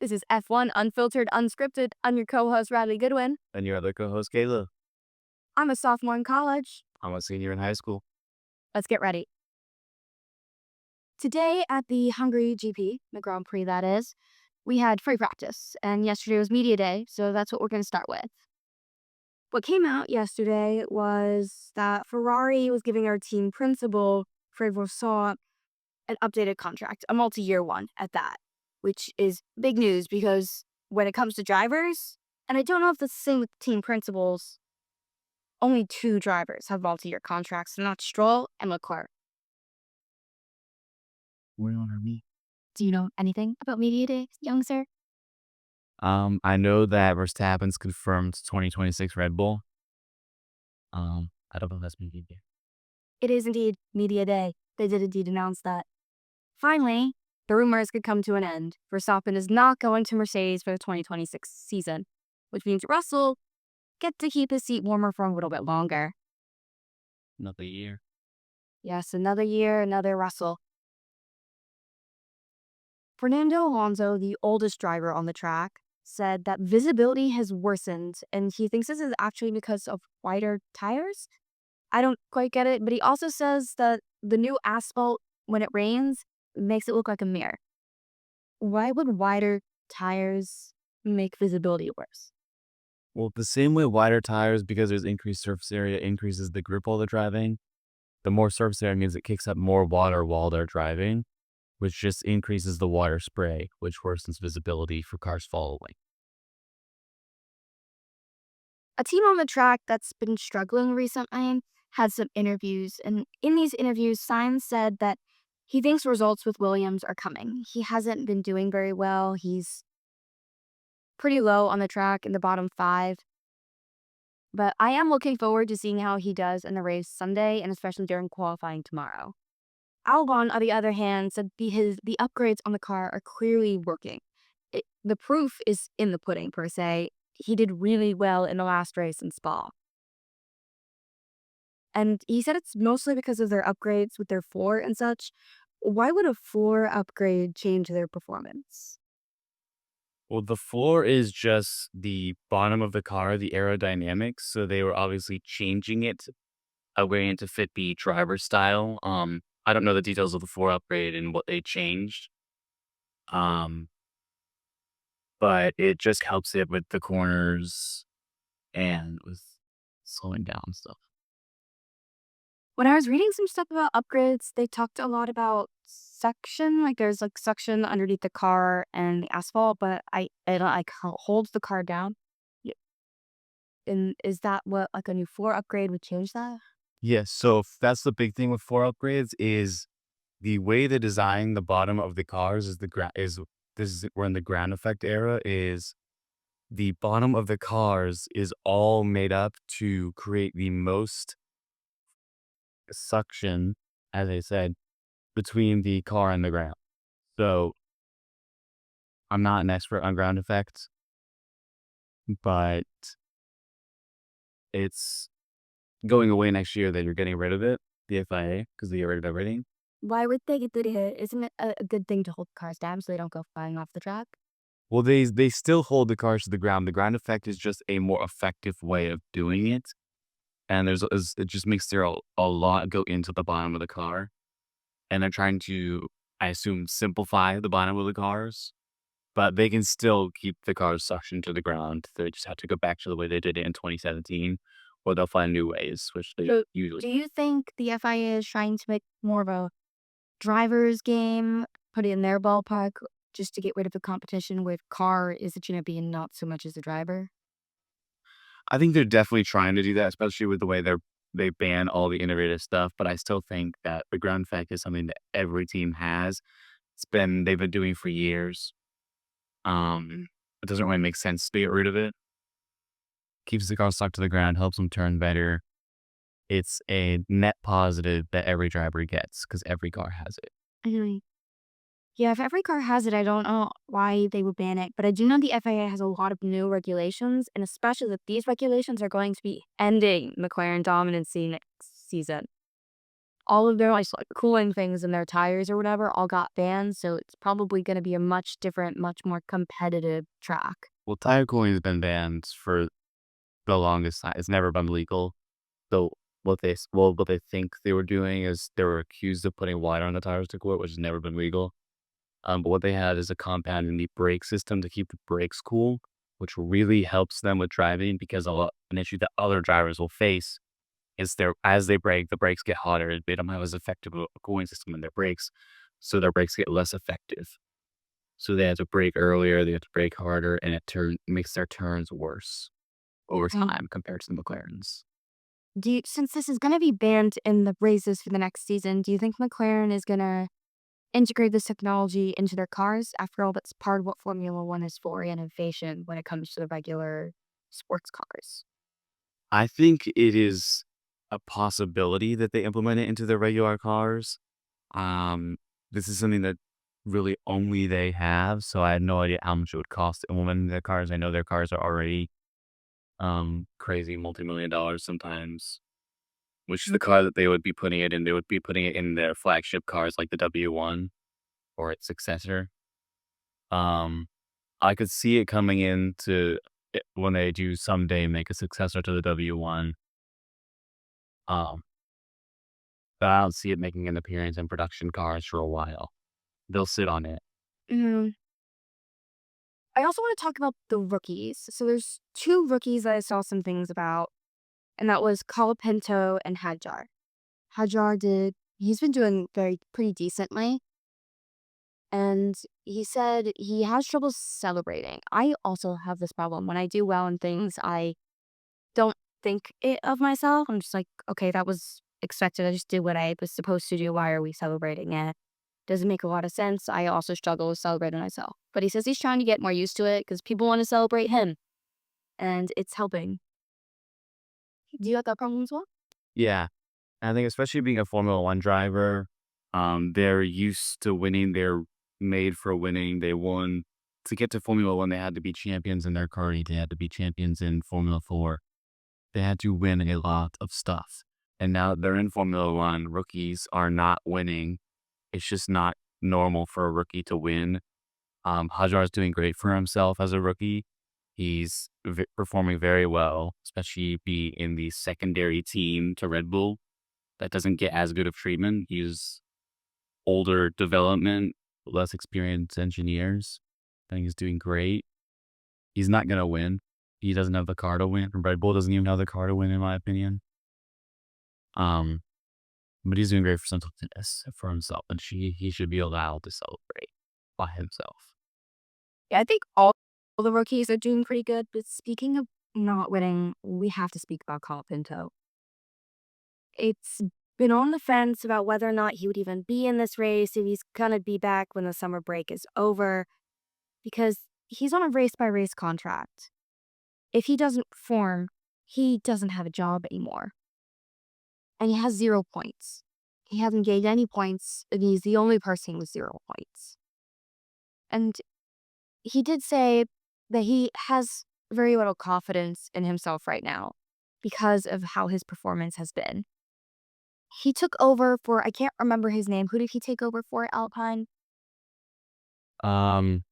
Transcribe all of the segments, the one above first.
This is F1 Unfiltered, Unscripted. I'm your co-host, Ryleigh Goodwin. And your other co-host, Caleb. I'm a sophomore in college. I'm a senior in high school. Let's get ready. Today at the Hungary GP, the Grand Prix that is, we had free practice, and yesterday was media day, so that's what we're going to start with. What came out yesterday was that Ferrari was giving our team principal, Fred Vasseur, an updated contract, a multi-year one at that, which is big news because when it comes to drivers, and I don't know if that's the same with team principals, only 2 drivers have multi-year contracts, not Stroll and Leclerc. Where are we? Do you know anything about media day, young sir? I know that Verstappen's confirmed 2026 Red Bull. I don't know if that's maybe. It is indeed media day. They did indeed announce that. Finally, the rumors could come to an end. Verstappen is not going to Mercedes for the 2026 season, which means Russell gets to keep his seat warmer for a little bit longer. Another year. Yes, another year, another Russell. Fernando Alonso, the oldest driver on the track, said that visibility has worsened, and he thinks this is actually because of wider tires. I don't quite get it, but he also says that the new asphalt, when it rains, makes it look like a mirror. Why would wider tires make visibility worse? Well, the same way wider tires, because there's increased surface area, increases the grip while they're driving. The more surface area means it kicks up more water while they're driving, which just increases the water spray, which worsens visibility for cars following. A team on the track that's been struggling recently had some interviews, and in these interviews, Sainz said that he thinks results with Williams are coming. He hasn't been doing very well. He's pretty low on the track in the bottom 5. But I am looking forward to seeing how he does in the race Sunday, and especially during qualifying tomorrow. Albon, on the other hand, said the upgrades on the car are clearly working. The proof is in the pudding, per se. He did really well in the last race in Spa. And he said it's mostly because of their upgrades with their floor and such. Why would a floor upgrade change their performance? Well, the floor is just the bottom of the car, the aerodynamics. So they were obviously changing it upgrading it to fit the driver style. I don't know the details of the floor upgrade and what they changed. Um, but it just helps it with the corners and with slowing down stuff. When I was reading some stuff about upgrades, they talked a lot about suction. Like there's like suction underneath the car and the asphalt, but it like holds the car down. Y- And is that what like a new floor upgrade would change that? Yes, so that's the big thing with floor upgrades is the way they design the bottom of the cars is the ground is this is we're in the ground effect era is the bottom of the cars is all made up to create the most suction, as I said, between the car and the ground. So I'm not an expert on ground effects, but it's going away next year that you're getting rid of it, the FIA, because they get rid of everything. Why would they get rid of it? Isn't it a good thing to hold cars down so they don't go flying off the track? Well, they still hold the cars to the ground. The ground effect is just a more effective way of doing it, and it just makes there a lot go into the bottom of the car, and they're trying to, I assume, simplify the bottom of the cars, but they can still keep the cars suctioned to the ground. They just have to go back to the way they did it in 2017, or they'll find new ways, which they So, usually. do you think the FIA is trying to make more of a driver's game, put it in their ballpark, just to get rid of the competition with car is a champion, not so much as a driver? I think they're definitely trying to do that, especially with the way they ban all the innovative stuff. But I still think that the ground effect is something that every team has. They've been doing for years. It doesn't really make sense to get rid of it. Keeps the car stuck to the ground, helps them turn better. It's a net positive that every driver gets because every car has it. Mhm. Yeah, if every car has it, I don't know why they would ban it. But I do know the FIA has a lot of new regulations, and especially that these regulations are going to be ending McLaren dominancy next season. all of their like cooling things in their tires or whatever all got banned. So it's probably going to be a much different, much more competitive track. Well, tire cooling has been banned for the longest time. It's never been legal. So what they think they were doing is they were accused of putting water on the tires to cool it, which has never been legal. But what they had is a compound in the brake system to keep the brakes cool, which really helps them with driving because an issue that other drivers will face is as they brake, the brakes get hotter. They don't have as effective a cooling system in their brakes, so their brakes get less effective. So they have to brake earlier, they have to brake harder, and makes their turns worse over Mm. time compared to the McLarens. Since this is going to be banned in the races for the next season, do you think McLaren is going to integrate this technology into their cars? After all, that's part of what Formula One is for, innovation when it comes to the regular sports cars. I think it is a possibility that they implement it into their regular cars. Um, this is something that really only they have, so I had no idea how much it would cost to implement in their cars. I know their cars are already crazy multi-million dollars sometimes, which is the car that they would be putting it in. They would be putting it in their flagship cars like the W1 or its successor. Um, I could see it coming into it when they do someday make a successor to the W1. Um, but I don't see it making an appearance in production cars for a while. They'll sit on it. Mm. I also want to talk about the rookies. So there's two rookies that I saw some things about, and that was Colapinto and Hadjar. He's been doing pretty decently. And he said he has trouble celebrating. I also have this problem. When I do well in things, I don't think it of myself. I'm just like, okay, that was expected. I just did what I was supposed to do. Why are we celebrating it? Doesn't make a lot of sense. I also struggle with celebrating myself. But he says he's trying to get more used to it because people want to celebrate him and it's helping. Do you have that problem as well? Yeah. I think especially being a Formula One driver, they're used to winning. They're made for winning. They won to get to Formula One. They had to be champions in their karting. They had to be champions in Formula Four. They had to win a lot of stuff. And now that they're in Formula One, rookies are not winning. It's just not normal for a rookie to win. Hajar is doing great for himself as a rookie. He's performing very well, especially be in the secondary team to Red Bull that doesn't get as good of treatment. He's older development, less experienced engineers. I think he's doing great. He's not gonna win. He doesn't have the car to win. Red Bull doesn't even have the car to win, in my opinion. Um, but he's doing great for Central Tennis for himself, and he should be allowed to celebrate by himself. Yeah, I think all the rookies are doing pretty good. But speaking of not winning, we have to speak about Colapinto. It's been on the fence about whether or not he would even be in this race, if he's gonna be back when the summer break is over, because he's on a race by race contract. If he doesn't perform, he doesn't have a job anymore. And he has 0 points. He hasn't gained any points, and he's the only person with 0 points. And he did say that he has very little confidence in himself right now because of how his performance has been. He took over for, I can't remember his name. Who did he take over for at Alpine? Um,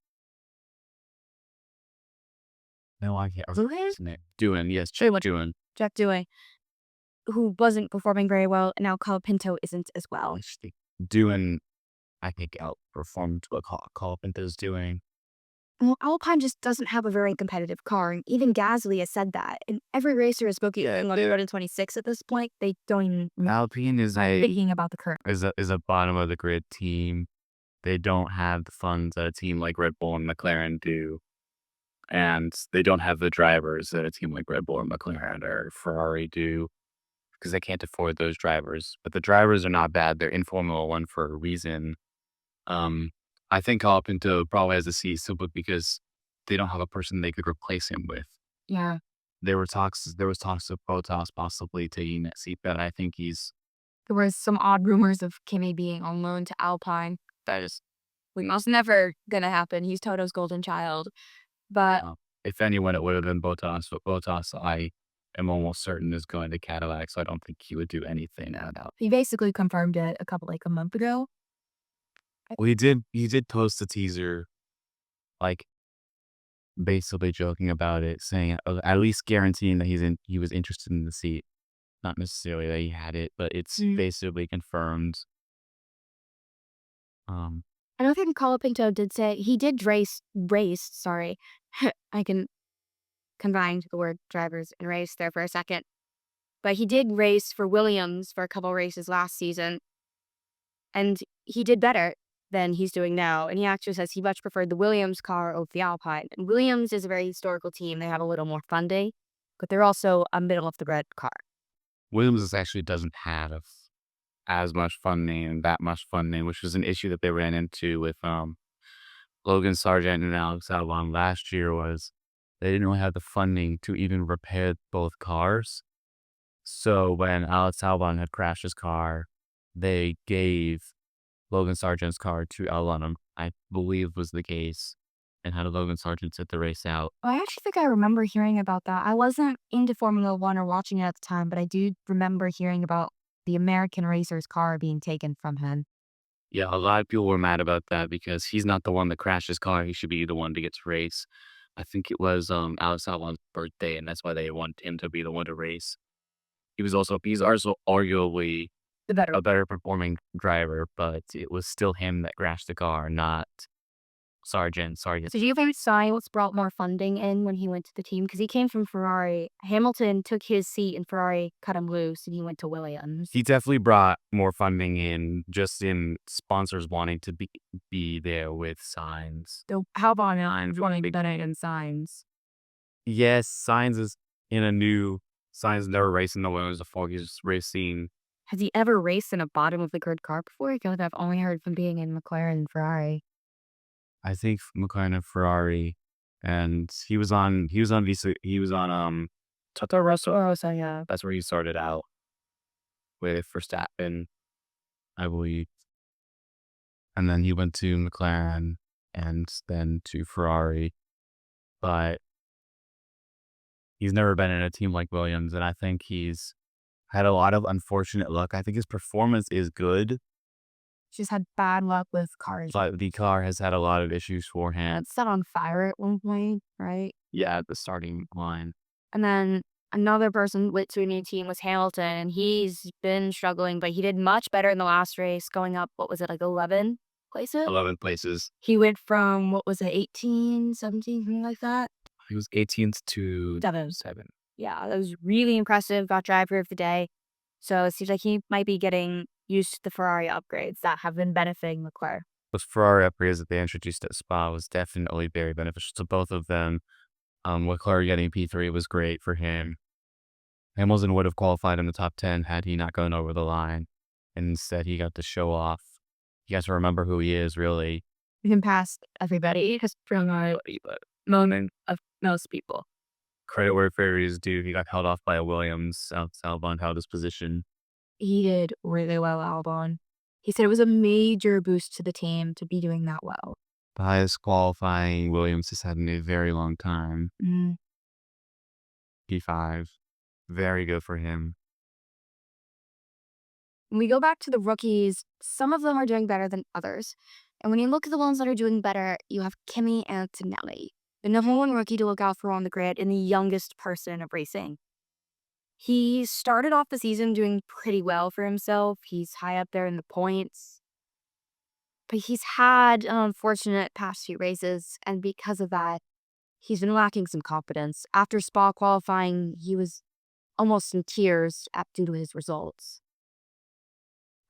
no, I can't remember Luhan? his name. Doing, yes, Sure, what doing. Jack Dewey, who wasn't performing very well, and now Colapinto isn't as well. Doing, I think, outperformed what Carpenter's doing. Well, Alpine just doesn't have a very competitive car, and even Gasly has said that. And every racer is booking like 26 at this point. They don't even Alpine thinking about the current. is a bottom of the grid team. They don't have the funds that a team like Red Bull and McLaren do, and they don't have the drivers that a team like Red Bull or McLaren or Ferrari do because they can't afford those drivers. But the drivers are not bad. They're in Formula One for a reason. Um, I think Pinto probably has a seat simply because they don't have a person they could replace him with. Yeah. There was talks of Bottas possibly taking that seat, but I think he's There was some odd rumors of Kimi being on loan to Alpine. That is, we must never gonna happen. He's Toto's golden child. But if anyone, it would have been Bottas. But Bottas, am almost certain is going to Cadillac, so I don't think he would do anything out. He basically confirmed it a month ago. Well, he did post a teaser, like, basically joking about it, saying, at least guaranteeing that he was interested in the seat. Not necessarily that he had it, but it's Mm. basically confirmed. Um, I know that Colapinto did say he did race, sorry. I can combine the word drivers and race there for a second. But he did race for Williams for a couple races last season, and he did better than he's doing now. And he actually says he much preferred the Williams car over the Alpine. And Williams is a very historical team. They have a little more funding, but they're also a middle of the road car. Williams actually doesn't have as much funding and that much funding, which was an issue that they ran into with Logan Sargent and Alex Albon last year. Was they didn't really have the funding to even repair both cars. So when Alex Albon had crashed his car, they gave Logan Sargent's car to Albon, I believe was the case, and had Logan Sargent sit the race out. I actually think I remember hearing about that. I wasn't into Formula One or watching it at the time, but I do remember hearing about the American racer's car being taken from him. Yeah, a lot of people were mad about that because he's not the one that crashed his car. He should be the one to get to race. I think it was Alex Albon's birthday, and that's why they want him to be the one to race. He's also arguably The better. a better performing driver, but it was still him that crashed the car, not Sargent. Sargent. So do you think Sainz brought more funding in when he went to the team? Because he came from Ferrari. Hamilton took his seat and Ferrari cut him loose and he went to Williams. He definitely brought more funding in, just in sponsors wanting to be there with signs. So how about I'm wanting to be in signs? Yes, Signs is in a new Signs never raced in the Williams before. He's racing. Has he ever raced in a bottom of the grid car before? I feel like I've only heard from being in McLaren and Ferrari. I think McLaren and Ferrari, and he was on Tata Rosso. Oh, so yeah. That's where he started out with Verstappen, I believe, and then he went to McLaren and then to Ferrari, but he's never been in a team like Williams, and I think he's had a lot of unfortunate luck. I think his performance is good, She's had bad luck with cars. but the car has had a lot of issues for him. It set on fire at one point, right? Yeah, at the starting line. And then another person went to a new team was Hamilton, and he's been struggling, but he did much better in the last race, going up, what was it, like 11 places? 11 places. He went from, what was it, 18, 17, something like that? He was 18th to Seven. 7. Yeah, that was really impressive. Got driver of the day. So it seems like he might be getting used to the Ferrari upgrades that have been benefiting Leclerc. The Ferrari upgrades that they introduced at Spa was definitely very beneficial to both of them. Leclerc getting P3 was great for him. Hamilton would have qualified in the top 10 had he not gone over the line. And instead, he got to show off. You guys remember who he is, really. You can pass everybody. Has But moment of most people. credit where credit is due. He got held off by a Williams. Albon held his position. He did really well, Albon. He said it was a major boost to the team to be doing that well. The highest qualifying Williams has had in a very long time. Mm. P5. Very good for him. When we go back to the rookies, some of them are doing better than others. And when you look at the ones that are doing better, you have Kimi Antonelli, the number one rookie to look out for on the grid and the youngest person of racing. He started off the season doing pretty well for himself. He's high up there in the points. But he's had an unfortunate past few races, and because of that, he's been lacking some confidence. After Spa qualifying, he was almost in tears due to his results.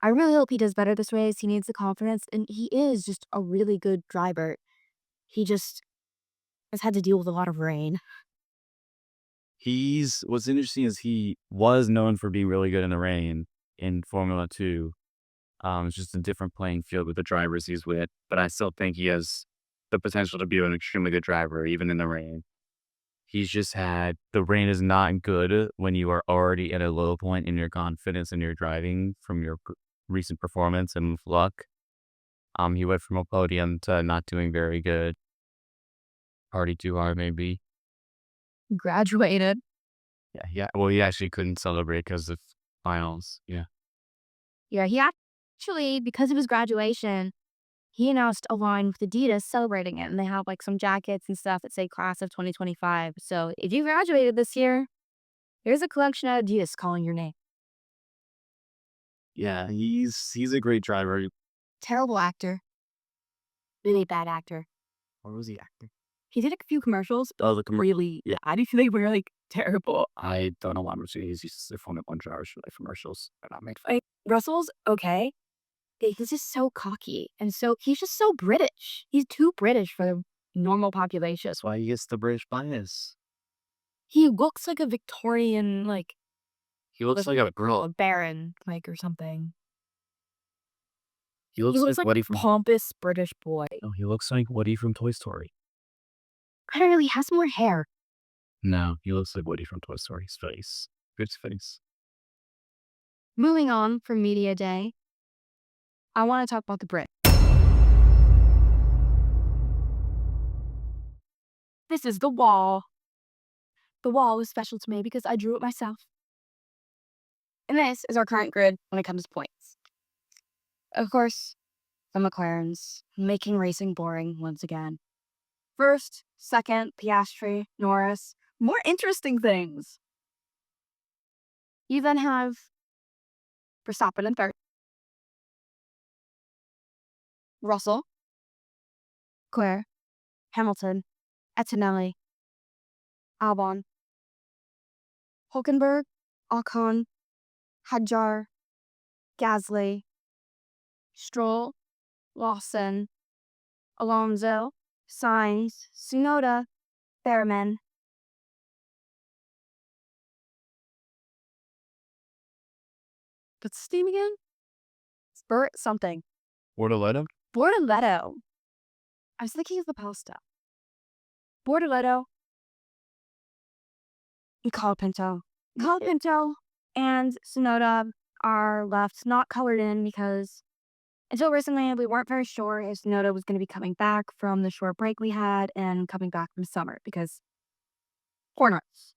I really hope he does better this race. He needs the confidence, and he is just a really good driver. He just has had to deal with a lot of rain. What's interesting is he was known for being really good in the rain in Formula 2. It's just a different playing field with the drivers he's with, but I still think he has the potential to be an extremely good driver, even in the rain. The rain is not good when you are already at a low point in your confidence in your driving from your recent performance and luck. He went from a podium to not doing very good. Party too hard, maybe. Graduated. Yeah, yeah. Well, he actually couldn't celebrate because of finals. Yeah. Yeah, he actually, because of his graduation, he announced a line with Adidas celebrating it, and they have like some jackets and stuff that say class of 2025. So if you graduated this year, here's a collection of Adidas calling your name. Yeah, he's a great driver. Terrible actor. Really bad actor. Where was he acting? He did a few commercials. Oh, the commercial. Really, Yeah. I do they were like terrible. I don't know why I'm saying he's just their phone at 1 hours for like commercials. They're not made for. Like Russell's okay. He's just so cocky, and so he's just so British. He's too British for the normal population. That's why he gets the British bias. He looks like a Victorian, like He looks like a a girl. baron, like or something. He He looks looks like like Woody a from. pompous British boy. No, he looks like Woody from Toy Story. Clearly has more hair. No, he looks like Woody from Toy Story. His face. His face. Moving on from Media Day, I want to talk about the Brit. This is the wall. The wall was special to me because I drew it myself. And this is our current grid when it comes to points. Of course, the McLarens, making racing boring once again. First, second, Piastri, Norris, more interesting things. You then have Verstappen in third, Russell, Claire, Hamilton, Antonelli, Albon, Hulkenberg, Ocon, Hadjar, Gasly, Stroll, Lawson, Alonso, Sainz, Tsunoda, Behrman. What's his name again? Burt something. Bortoleto? Bortoleto. I was thinking of the pasta. Bortoleto and Colapinto. Colapinto and Tsunoda are left not colored in because until recently we weren't very sure if Tsunoda was going to be coming back from the short break we had and coming back from summer because corners.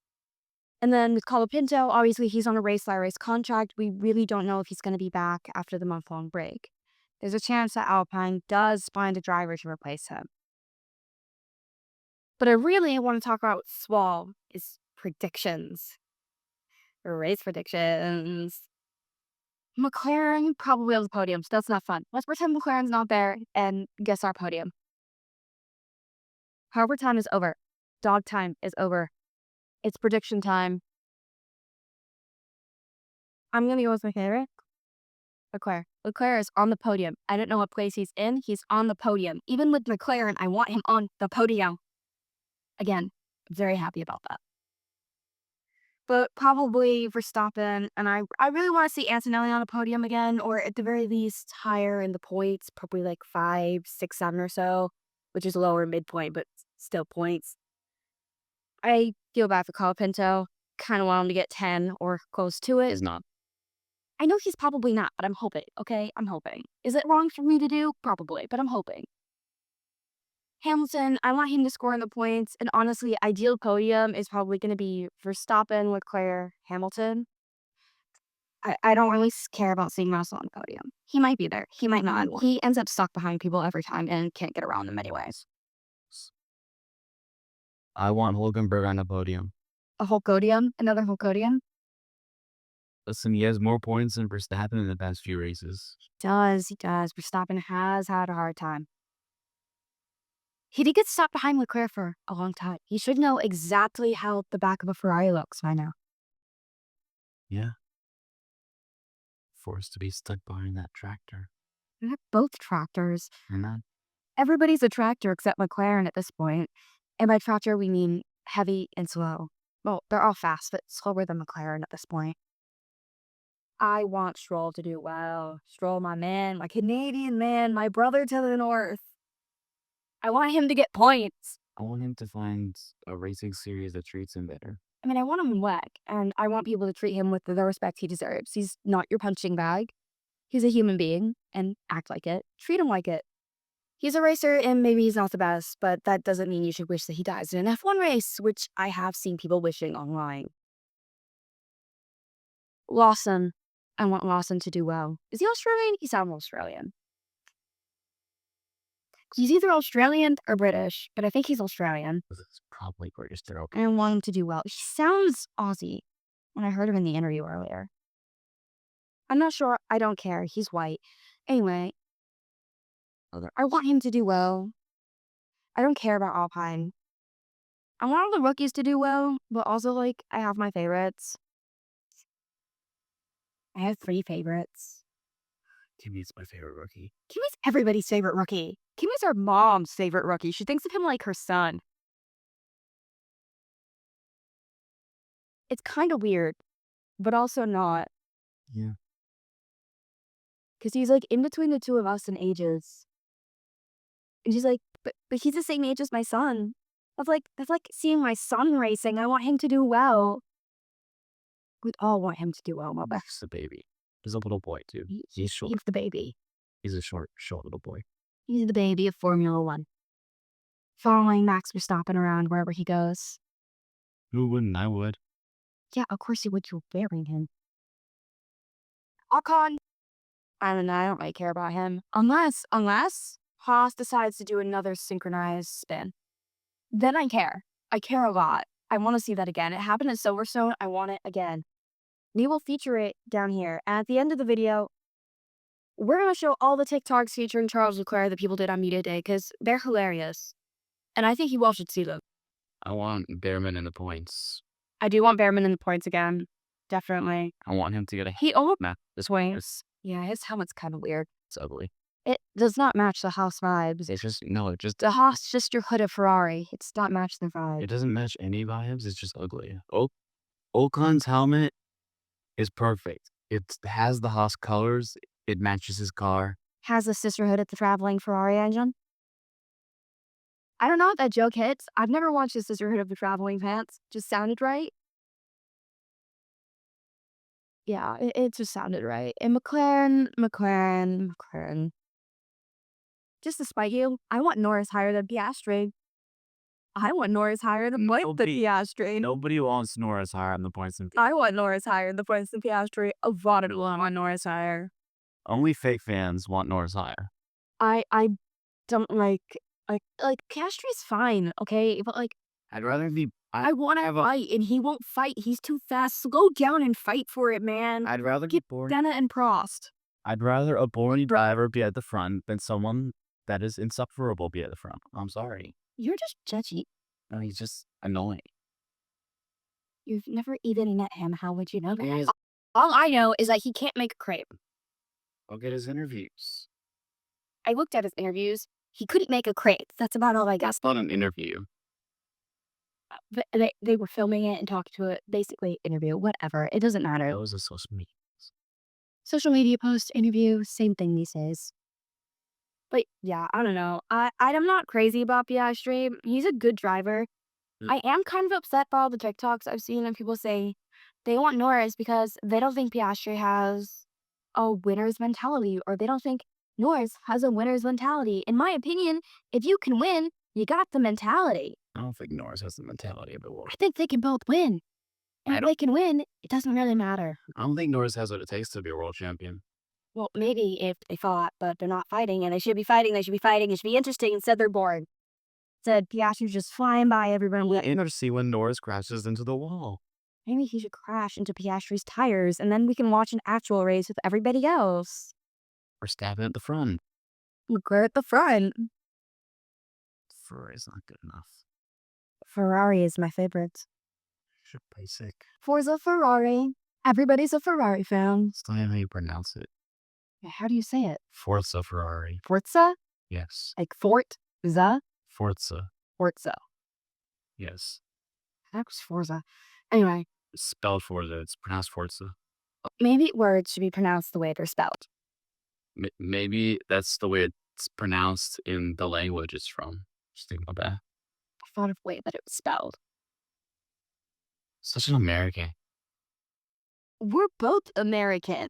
And then with Colapinto, obviously he's on a race-by-race contract. We really don't know if he's going to be back after the month-long break. There's a chance that Alpine does find a driver to replace him. But I really want to talk about Swall is predictions. Or race predictions. McLaren probably on the podium, so that's not fun. Let's pretend McLaren's not there and guess our podium. Harbour time is over. Dog time is over. It's prediction time. I'm going to go with my favorite. Leclerc. Leclerc is on the podium. I don't know what place he's in. He's on the podium. Even with McLaren, I want him on the podium. Again, very happy about that. But probably Verstappen, and I really want to see Antonelli on the podium again, or at the very least higher in the points, probably like 5, 6, 7 or so, which is lower midpoint, but still points. I feel bad for Colapinto. Kind of want him to get 10 or close to it. He's not. I know he's probably not, but I'm hoping, okay? I'm hoping. Is it wrong for me to do? Probably, but I'm hoping. Hamilton, I want him to score in the points, and honestly, ideal podium is probably going to be Verstappen, Leclerc, Hamilton. I don't really care about seeing Russell on the podium. He might be there. He might not. He ends up stuck behind people every time and can't get around them anyways. I want Hulkenberg on the podium. A Hulkodium? Another Hulkodium? Listen, he has more points than Verstappen in the past few races. He does. Verstappen has had a hard time. He did get stuck behind Leclerc for a long time. He should know exactly how the back of a Ferrari looks by now. Yeah. Forced to be stuck behind that tractor. They're both tractors. And that. Everybody's a tractor except McLaren at this point. And by tractor, we mean heavy and slow. Well, they're all fast, but slower than McLaren at this point. I want Stroll to do well. Stroll, my man, my Canadian man, my brother to the north. I want him to get points. I want him to find a racing series that treats him better. I mean, I want him whack, and I want people to treat him with the respect he deserves. He's not your punching bag. He's a human being, and act like it. Treat him like it. He's a racer, and maybe he's not the best, but that doesn't mean you should wish that he dies in an F1 race, which I have seen people wishing online. Lawson. I want Lawson to do well. Is he Australian? He sounds Australian. He's either Australian or British, but I think he's Australian. This is probably British. They're okay. I want him to do well. He sounds Aussie when I heard him in the interview earlier. I'm not sure. I don't care. He's white. Anyway, I want him to do well. I don't care about Alpine. I want all the rookies to do well, but also, like, I have my favorites. I have 3 favorites. Kimmy's my favorite rookie. Kimmy's everybody's favorite rookie. Kimmy's our mom's favorite rookie. She thinks of him like her son. It's kind of weird, but also not. Yeah. Because he's, like, in between the two of us in ages. And she's like, but he's the same age as my son. That's like seeing my son racing. I want him to do well. We all want him to do well, my best. He's a baby. He's a little boy, too. He's short. He's the baby. He's a short little boy. He's the baby of Formula One. Following Max Verstappen around wherever he goes. Who wouldn't? I would. Yeah, of course you would. You're bearing him. Ocon. I don't really care about him. Unless Haas decides to do another synchronized spin. Then I care. I care a lot. I want to see that again. It happened at Silverstone. I want it again. We will feature it down here. And at the end of the video, we're going to show all the TikToks featuring Charles Leclerc that people did on Media Day because they're hilarious. And I think you all should see them. I want Behrman in the points. I do want Behrman in the points again. Definitely. I want him to get a He almost map. This points. Yeah, his helmet's kind of weird. It's ugly. It does not match the Haas vibes. It's just The Haas just your hood of Ferrari. It's not match the vibe. It doesn't match any vibes. It's just ugly. Ocon's helmet is perfect. It has the Haas colors. It matches his car. Has a sisterhood at the traveling Ferrari engine. I don't know if that joke hits. I've never watched the Sisterhood of the Traveling Pants. Just sounded right. Yeah, it just sounded right. And McLaren. Just to spite you, I want Norris higher than Piastri. I want Norris higher than Piastri. Nobody wants Norris higher on the points than I want Norris higher in the points than Piastri. A lot of people want Norris higher. Only fake fans want Norris higher. I don't like Piastri's fine, okay? But like I'd rather be. I want to fight, and he won't fight. He's too fast. Slow down and fight for it, man. I'd rather Get be boring. Senna and Prost. I'd rather a boring driver be at the front than someone that is insufferable be at the front. I'm sorry. You're just judgy. No, he's just annoying. You've never even met him. How would you know that? Yes. All I know is that he can't make a crepe. I'll get his interviews. I looked at his interviews. He couldn't make a crepe. That's about all I got. That's not an interview. But they were filming it and talking to it. Basically, interview, whatever. It doesn't matter. Those are social media. Social media post, interview, same thing these days. But yeah, I don't know. I'm not crazy about Piastri. He's a good driver. I am kind of upset by all the TikToks I've seen of people saying they want Norris because they don't think Piastri has a winner's mentality, or they don't think Norris has a winner's mentality. In my opinion, if you can win, you got the mentality. I don't think Norris has the mentality of a world. I think they can both win. And if they can win, it doesn't really matter. I don't think Norris has what it takes to be a world champion. Well, maybe if they fought, but they're not fighting, and they should be fighting. It should be interesting. Instead, they're bored. Instead, Piastri's just flying by everyone. And to see when Norris crashes into the wall. Maybe he should crash into Piastri's tires, and then we can watch an actual race with everybody else. Or stabbing at the front. Leclerc at the front. Ferrari's not good enough. Ferrari is my favorite. Should basic. Forza Ferrari. Everybody's a Ferrari fan. That's not how you pronounce it. How do you say it? Forza Ferrari. Forza? Yes. Like Forza? Forza. Forza. Yes. That was Forza. Anyway. It's spelled Forza. It's pronounced Forza. Maybe words should be pronounced the way they're spelled. Maybe that's the way it's pronounced in the language it's from. Just think about that. I thought of the way that it was spelled. Such an American. We're both American.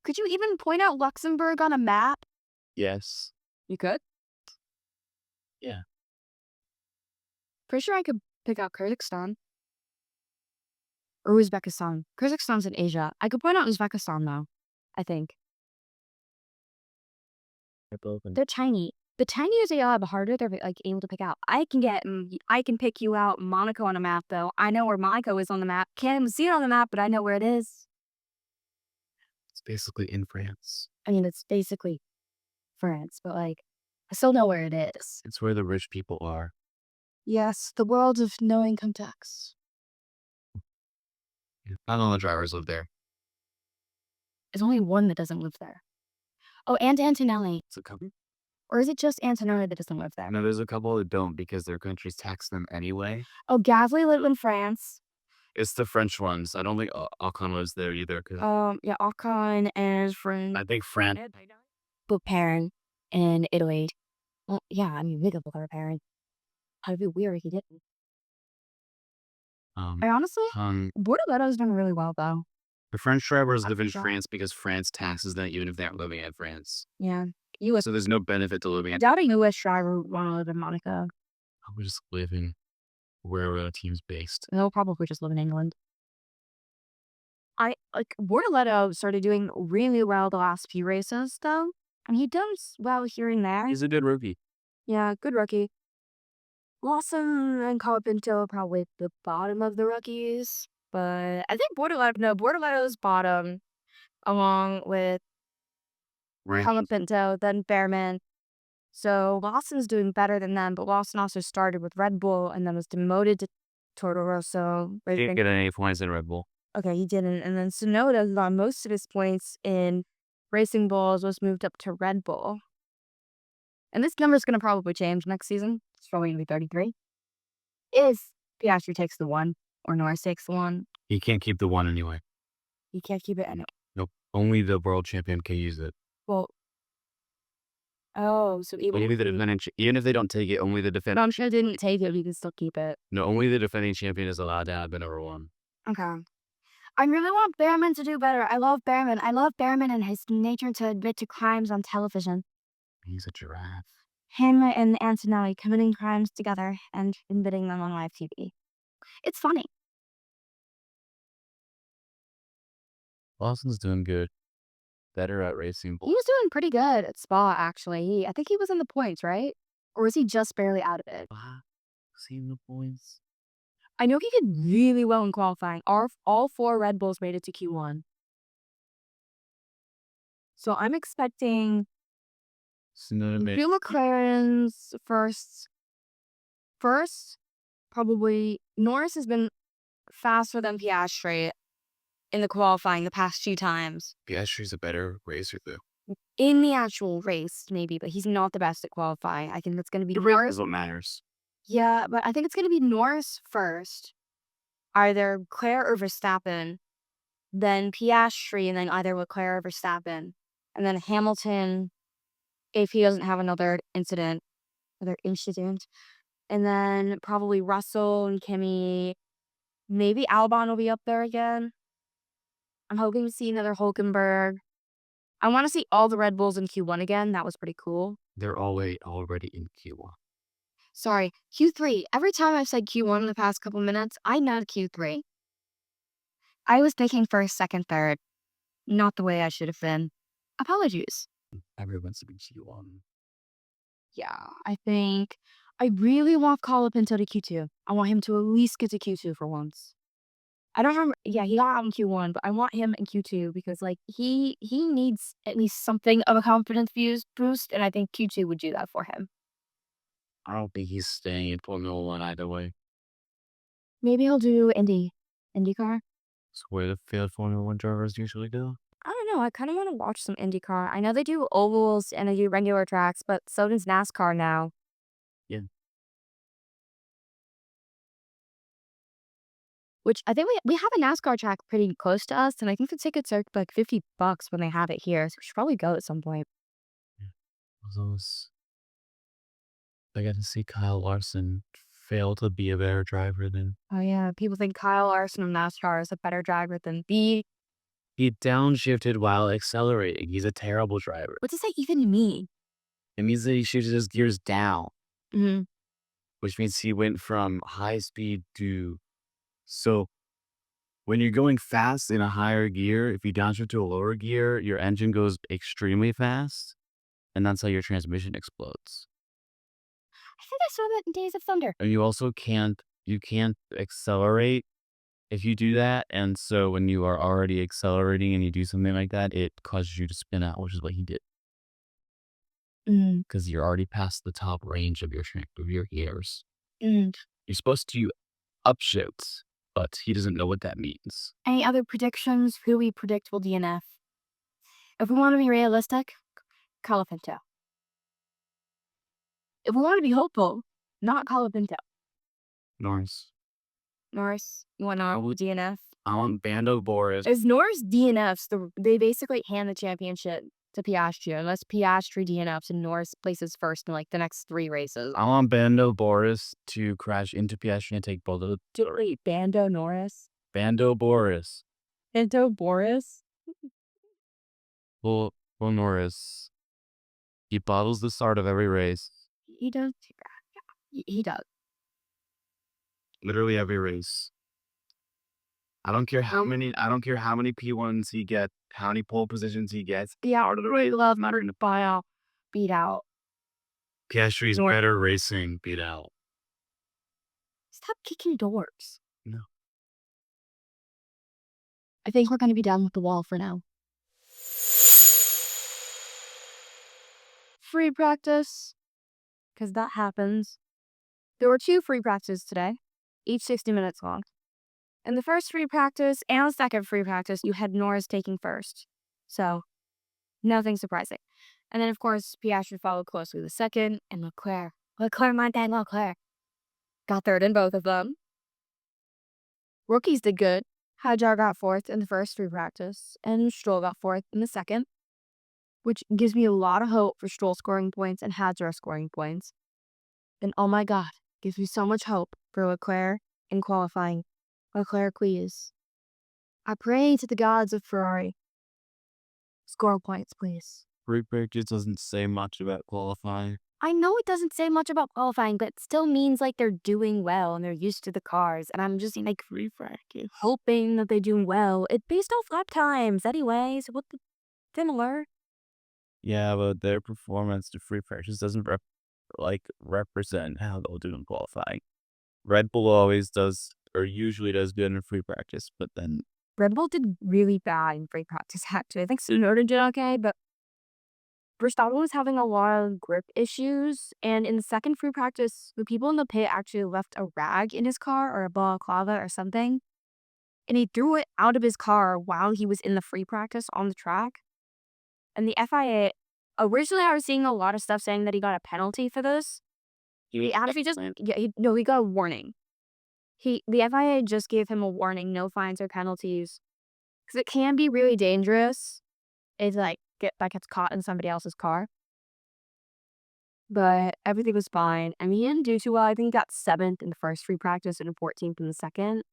Could you even point out Luxembourg on a map? Yes. You could? Yeah. Pretty sure I could pick out Kyrgyzstan. or Uzbekistan. Kyrgyzstan's in Asia. I could point out Uzbekistan though, I think. They're both in. They're tiny. The tinier they are, the harder they're like able to pick out. I can pick you out Monaco on a map though. I know where Monaco is on the map. Can't even see it on the map, but I know where it is. It's basically in France. I mean, it's basically France, but like, I still know where it is. It's where the rich people are. Yes, the world of no income tax. Not all the drivers live there. There's only one that doesn't live there. Oh, and Antonelli. It's a couple. Or is it just Antonelli that doesn't live there? No, there's a couple that don't because their countries tax them anyway. Oh, Gasly lived in France. It's the French ones. I don't think Ocon lives there either. Yeah, Ocon and his friend I think France. both parent in Italy. Well, yeah, I mean, we could book our parent. I'd be weird if he didn't. I honestly, Bortoletto's done really well though. The French drivers live in sure. France because France taxes them even if they aren't living in France. Yeah, U.S. So there's no benefit to living I in. doubt a U.S. driver would want to live in Monaco. I would just live in wherever the team's based. They'll probably just live in England. Bortoletto started doing really well the last few races though. And he does well here and there. He's a good rookie. Yeah, good rookie. Lawson and Colapinto are probably the bottom of the rookies. But I think Bortoletto's bottom along with Right. Colapinto, then Behrman. So Lawson's doing better than them, but Lawson also started with Red Bull and then was demoted to Toro Rosso. He didn't get any points in Red Bull. Okay, he didn't. And then Tsunoda got most of his points in Racing Bulls, was moved up to Red Bull. And this number's going to probably change next season. It's probably going to be 33. If Piastri takes the 1 or Norris takes the 1. He can't keep the 1 anyway. He can't keep it. Nope. Only the world champion can use it. Well, so Only the defending, even if they don't take it, only the defending. I'm sure didn't take it, we can still keep it. No, only the defending champion is allowed to have the number 1. Okay. I really want Behrman to do better. I love Behrman. I love Behrman and his nature to admit to crimes on television. He's a giraffe. Him and Antonelli committing crimes together and admitting them on live TV. It's funny. Lawson's doing good. Better at racing. He was doing pretty good at Spa, actually. I think he was in the points, right? Or was he just barely out of it? Seeing the points. I know he did really well in qualifying. All 4 Red Bulls made it to Q1. So I'm expecting few McLarens first. First, probably Norris has been faster than Piastri in the qualifying the past few times. Piastri's a better racer though. In the actual race, maybe, but he's not the best at qualifying. I think that's going to be The race is what matters. Yeah, but I think it's going to be Norris first, either Leclerc or Verstappen, then Piastri, and then either Leclerc or Verstappen, and then Hamilton, if he doesn't have another incident, and then probably Russell and Kimi. Maybe Albon will be up there again. I'm hoping to see another Hulkenberg. I want to see all the Red Bulls in Q1 again. That was pretty cool. They're already in Q1. Sorry, Q3. Every time I've said Q1 in the past couple minutes, I meant Q3. I was thinking first, second, third. Not the way I should have been. Apologies. Everyone's in Q1. Yeah, I think I really want Colapinto to Q2. I want him to at least get to Q2 for once. I don't remember. Yeah, he got out in Q1, but I want him in Q2 because like he needs at least something of a confidence boost, and I think Q2 would do that for him. I don't think he's staying in Formula 1 either way. Maybe he'll do IndyCar. It's where the failed Formula 1 drivers usually go. I don't know. I kind of want to watch some IndyCar. I know they do ovals and they do regular tracks, but so does NASCAR now. Yeah. Which I think we have a NASCAR track pretty close to us, and I think the tickets are like $50 when they have it here. So we should probably go at some point. I got to see Kyle Larson fail to be a better driver than. Oh yeah, people think Kyle Larson of NASCAR is a better driver than B. He downshifted while accelerating. He's a terrible driver. What does that even mean? It means that he shifted his gears down, Mm-hmm. which means he went from high speed to. So When you're going fast in a higher gear, if you downshift to a lower gear, your engine goes extremely fast, and that's how your transmission explodes. I think I saw that in Days of Thunder. And you can't accelerate if you do that, and so when you are already accelerating and you do something like that, it causes you to spin out, which is what he did, Mm, because you're already past the top range of your gears. mm. You're supposed to upshift, but he doesn't know what that means. Any other predictions? Who we predict will DNF? If we want to be realistic, Colapinto. If we want to be hopeful, not Colapinto. Norris. Norris, you want Norris DNF? I want Bando Boris. As Norris DNFs, they basically hand the championship to Piastri, unless Piastri DNFs and Norris places first in like the next 3 races. I want Bando Boris to crash into Piastri and take both of the. Wait, Bando Norris? Bando Boris. Bando Boris? Well, Norris. He bottles the start of every race. He does. He does. Literally every race. I don't care how many P1s he gets, how many pole positions he gets. Yeah, or the really love mattering to buy out, beat out. Piastri's better racing beat out. Stop kicking doors. No. I think we're going to be done with the wall for now. Free practice, because that happens. There were 2 free practices today, each 60 minutes long. In the first free practice and the second free practice, you had Norris taking first. So, nothing surprising. And then, of course, Piastri followed closely the second, and Leclerc, got third in both of them. Rookies did good. Hadjar got 4th in the first free practice, and Stroll got 4th in the second, which gives me a lot of hope for Stroll scoring points and Hadjar scoring points. And oh my god, gives me so much hope for Leclerc in qualifying. Leclerc, please. I pray to the gods of Ferrari. Score points, please. Free practice doesn't say much about qualifying. I know it doesn't say much about qualifying, but it still means like they're doing well and they're used to the cars. And I'm just like free practice, hoping that they're doing well. It's based off lap times, anyways. What the similar? Yeah, but their performance to free practice doesn't represent how they'll do in qualifying. Red Bull always does, or usually does good in free practice, but then Red Bull did really bad in free practice, actually. I think Tsunoda did okay, but Verstappen was having a lot of grip issues. And in the second free practice, the people in the pit actually left a rag in his car or a balaclava or something. And he threw it out of his car while he was in the free practice on the track. And the FIA, originally I was seeing a lot of stuff saying that he got a penalty for this. He got a warning. The FIA just gave him a warning, no fines or penalties. Because it can be really dangerous if that gets caught in somebody else's car. But everything was fine. I mean, he didn't do too well. I think he got 7th in the first free practice and 14th in the second.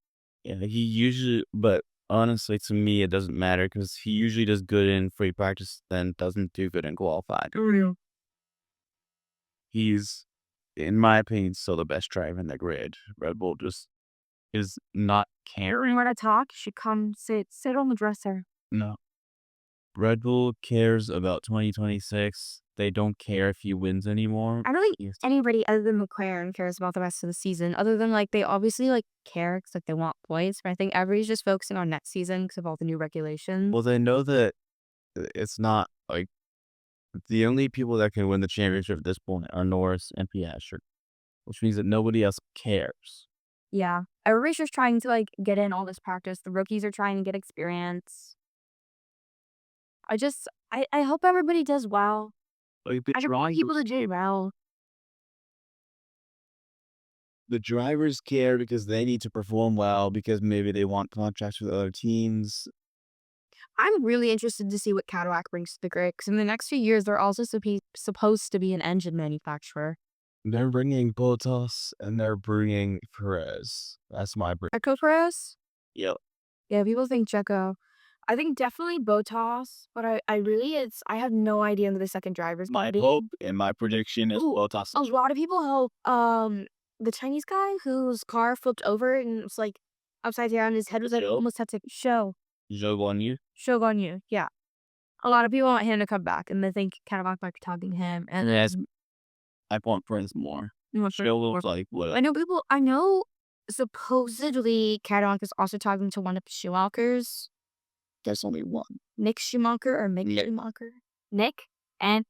yeah, he usually. But honestly, to me, it doesn't matter because he usually does good in free practice, then doesn't do good in qualified. He's, in my opinion, still the best driver in the grid. Red Bull just is not caring. You want to talk? You should come sit on the dresser. No. Red Bull cares about 2026. They don't care if he wins anymore. I don't think anybody other than McLaren cares about the rest of the season, other than like they obviously like care because like they want points. But I think everybody's just focusing on next season because of all the new regulations. Well, they know that it's not like the only people that can win the championship at this point are Norris and Piastri, which means that nobody else cares. Yeah, everybody's just trying to like get in all this practice. The rookies are trying to get experience. I hope everybody does well. Like I want people to do well. The drivers care because they need to perform well because maybe they want contracts with other teams. I'm really interested to see what Cadillac brings to the grid because in the next few years they're also supposed to be an engine manufacturer. They're bringing Bottas and they're bringing Perez. That's my bring. Checo Perez? Yep. Yeah, people think Checo. I think definitely Bottas, but I have no idea who the second driver's My gonna be. hope and my prediction is Bottas. A lot of people hope the Chinese guy whose car flipped over and it's like upside down. His head was like almost had to show. Shogun, yeah. A lot of people want him to come back, and they think Cadillac might be talking to him. And I want Prince more. you know, Still looks like what? I know supposedly Cadillac is also talking to one of the Schumachers. There's only one. Nick Schumacher or Mick Nick. Schumacher? Nick and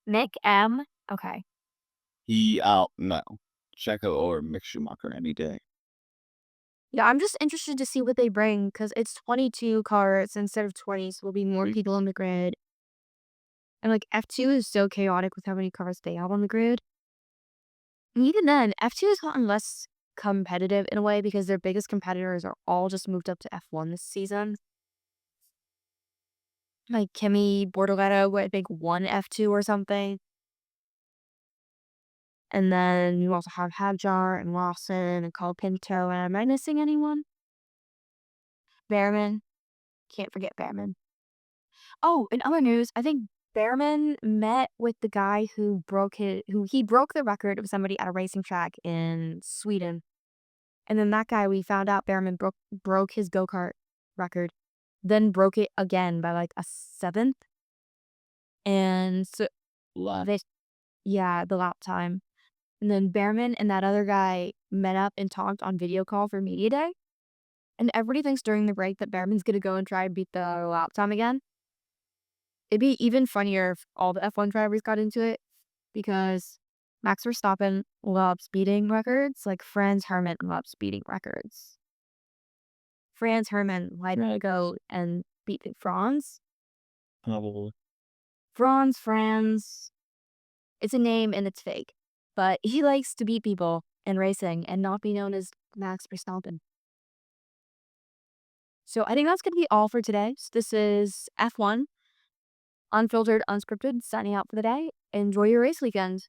Nick M. Okay. No. Checo or Mick Schumacher any day. Yeah, I'm just interested to see what they bring because it's 22 cars instead of 20, so there'll be more Sweet. people on the grid. And like F2 is so chaotic with how many cars they have on the grid. And even then, F2 has gotten less competitive in a way because their biggest competitors are all just moved up to F1 this season. Like Kimi Bortoletto, I think won F2 or something. And then you also have Hadjar and Lawson and Colapinto. And am I missing anyone? Behrman. Can't forget Behrman. Oh, in other news, I think Behrman met with the guy who broke the record of somebody at a racing track in Sweden. And then that guy, we found out Behrman broke his go-kart record, then broke it again by like a 7th. And so the lap time. And then Behrman and that other guy met up and talked on video call for media day. And everybody thinks during the break that Behrman's gonna go and try and beat the lap time again. It'd be even funnier if all the F1 drivers got into it because Max Verstappen loves beating records, like Franz Hermann loves beating records. Franz Hermann, why did I go and beat Franz? Probably. Franz. It's a name and it's fake. But he likes to beat people in racing and not be known as Max Verstappen. So I think that's going to be all for today. So this is F1, unfiltered, unscripted, signing out for the day. Enjoy your race weekend.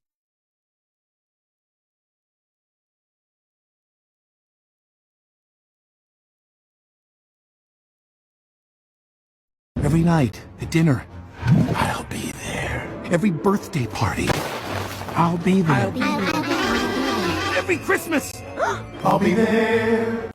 Every night at dinner, I'll be there. Every birthday party, I'll be there. Every Christmas, I'll be there.